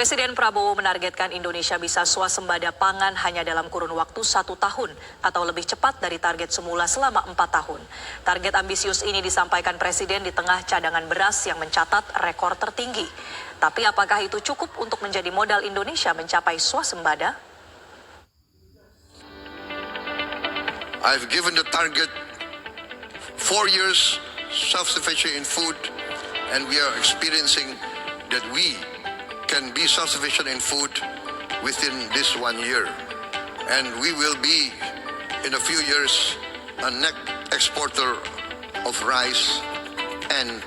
Presiden Prabowo menargetkan Indonesia bisa swasembada pangan hanya dalam kurun waktu 1 tahun atau lebih cepat dari target semula selama 4 tahun. Target ambisius ini disampaikan Presiden di tengah cadangan beras yang mencatat rekor tertinggi. Tapi apakah itu cukup untuk menjadi modal Indonesia mencapai swasembada? I've given the target 4 years self-sufficient in food, and we are experiencing that we can be self-sufficient in food within this 1 year. And we will be, in a few years, a net exporter of rice and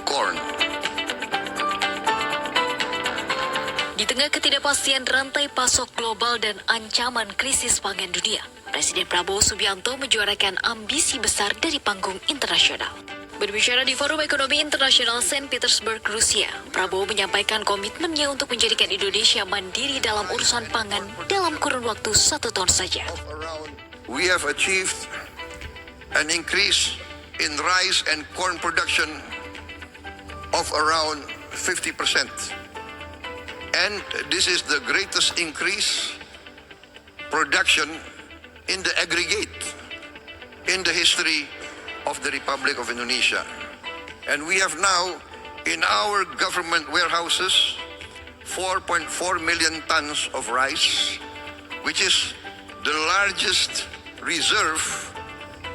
corn. Di tengah ketidakpastian rantai pasok global dan ancaman krisis pangan dunia, Presiden Prabowo Subianto menyuarakan ambisi besar dari panggung internasional. Berbicara di Forum Ekonomi Internasional Saint Petersburg, Rusia, Prabowo menyampaikan komitmennya untuk menjadikan Indonesia mandiri dalam urusan pangan dalam kurun waktu 1 tahun saja. We have achieved an increase in rice and corn production of around 50%. And this is the greatest increase production in the aggregate in the history of the Republic of Indonesia. And we have now in our government warehouses 4.4 million tons of rice, which is the largest reserve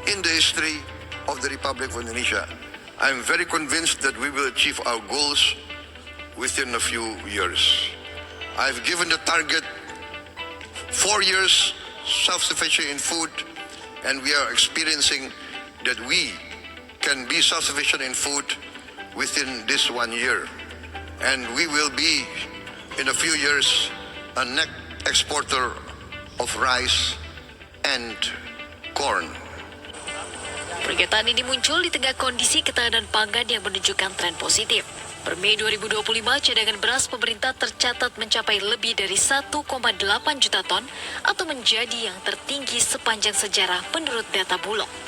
in the history of the Republic of Indonesia. I'm very convinced that we will achieve our goals within a few years. I've given the target 4 years self-sufficient in food, and we are experiencing that we can be self-sufficient in food within this 1 year. And we will be, in a few years, a net exporter of rice and corn. Pernyataan ini muncul di tengah kondisi ketahanan pangan yang menunjukkan tren positif. Per Mei 2025, cadangan beras pemerintah tercatat mencapai lebih dari 1,8 juta ton atau menjadi yang tertinggi sepanjang sejarah menurut data Bulog.